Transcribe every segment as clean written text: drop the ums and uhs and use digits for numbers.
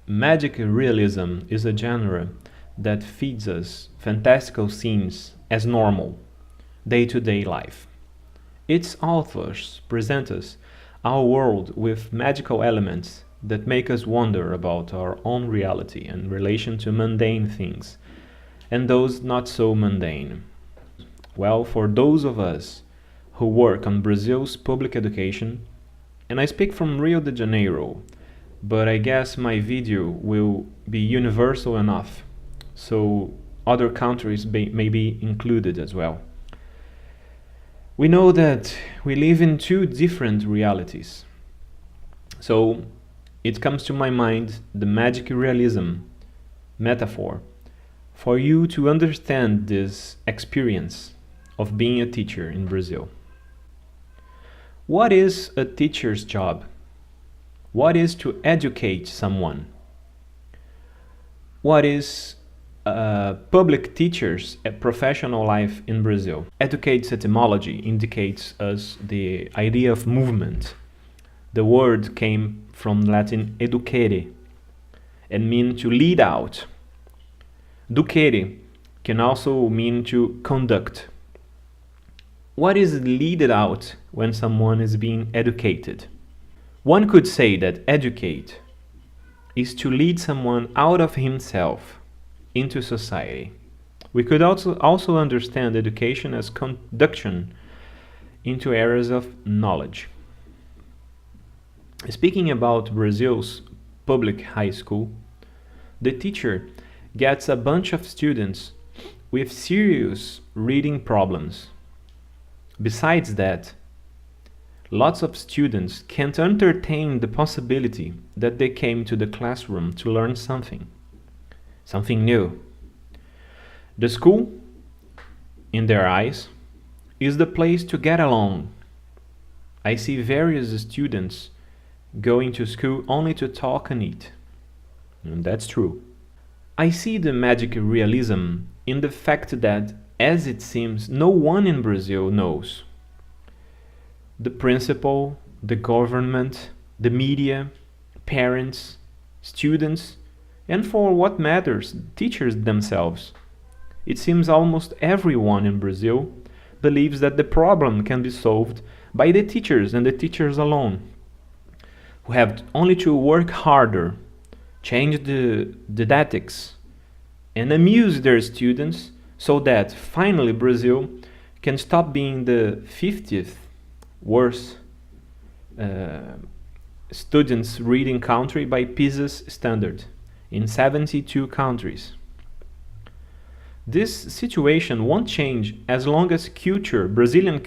Magic realism is a genre that feeds us fantastical scenes as normal, day-to-day life. Its authors present us our world with magical elements that make us wonder about our own reality in relation to mundane things and those not so mundane. Well, for those of us who work on Brazil's public education, and I speak from Rio de Janeiro, but I guess my video will be universal enough, so other countries may be included as well. We know that we live in two different realities. So it comes to my mind the magic realism metaphor for you to understand this experience of being a teacher in Brazil. What is a teacher's job? What is to educate someone? What is public teachers' professional life in Brazil? Educate's etymology indicates us the idea of movement. The word came from Latin educere and mean to lead out. Ducere can also mean to conduct. What is leaded out when someone is being educated? One could say that educate is to lead someone out of himself into society. We could also understand education as conduction into areas of knowledge. Speaking about Brazil's public high school, the teacher gets a bunch of students with serious reading problems. Besides that, lots of students can't entertain the possibility that they came to the classroom to learn something new. The school, in their eyes, is the place to get along. I see various students going to school only to talk and eat. And that's true. I see the magic realism in the fact that, as it seems, no one in Brazil knows. The principal, the government, the media, parents, students, and for what matters, teachers themselves. It seems almost everyone in Brazil believes that the problem can be solved by the teachers and the teachers alone, who have only to work harder, change the didactics, and amuse their students so that finally Brazil can stop being the 50th worst students reading country by PISA's standard in 72 countries. This situation won't change as long as Brazilian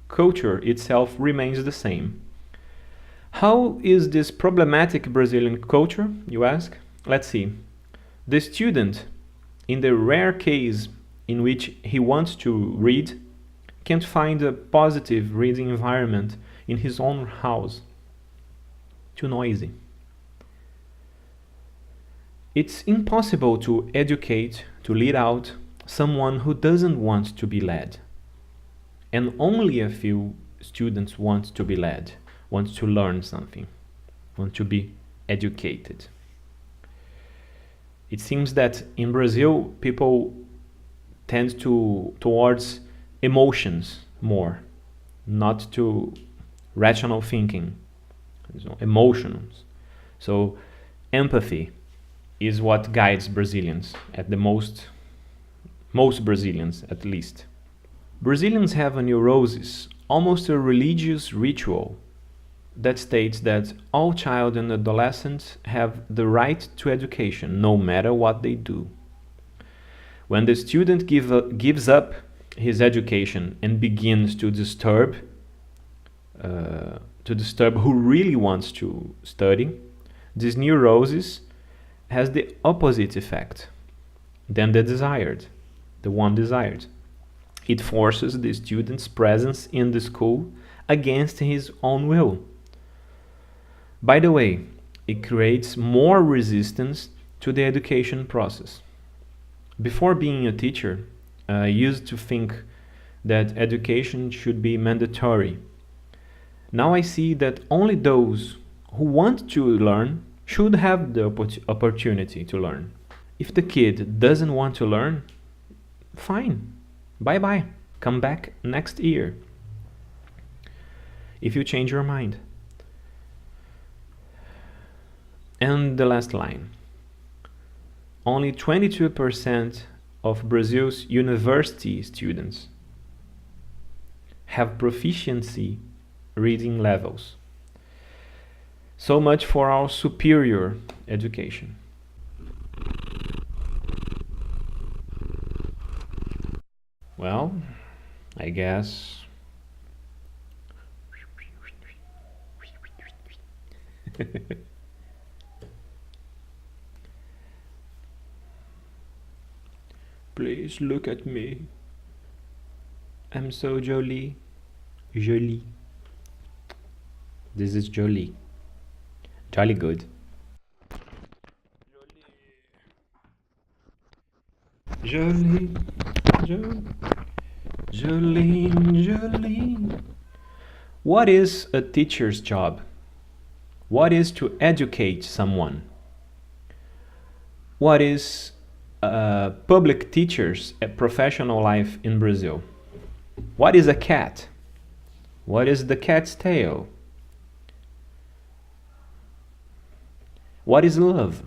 culture itself remains the same. How is this problematic Brazilian culture, you ask? Let's see. The student, in the rare case in which he wants to read, can't find a positive reading environment in his own house. Too noisy. It's impossible to educate, to lead out someone who doesn't want to be led. And only a few students want to be led, want to learn something, want to be educated. It seems that in Brazil, people tend towards emotions more, not to rational thinking. Emotions. So empathy is what guides Brazilians at the most Brazilians at least. Brazilians have a neurosis, almost a religious ritual, that states that all child and adolescents have the right to education, no matter what they do. When the student gives up his education and begins to disturb who really wants to study, this neurosis has the opposite effect than the one desired. It forces the student's presence in the school against his own will. By the way, it creates more resistance to the education process. Before being a teacher, I used to think that education should be mandatory. Now I see that only those who want to learn should have the opportunity to learn. If the kid doesn't want to learn, fine, bye bye, come back next year if you change your mind. And the last line. Only 22% of Brazil's university students have proficiency reading levels. So much for our superior education. Well, I guess please look at me. I'm so jolie. Jolie. This is Jolie. Jolly good. Jolie. Jolene, Jolene. What is a teacher's job? What is to educate someone? What is public teachers' professional life in Brazil? What is a cat? What is the cat's tail? What is love?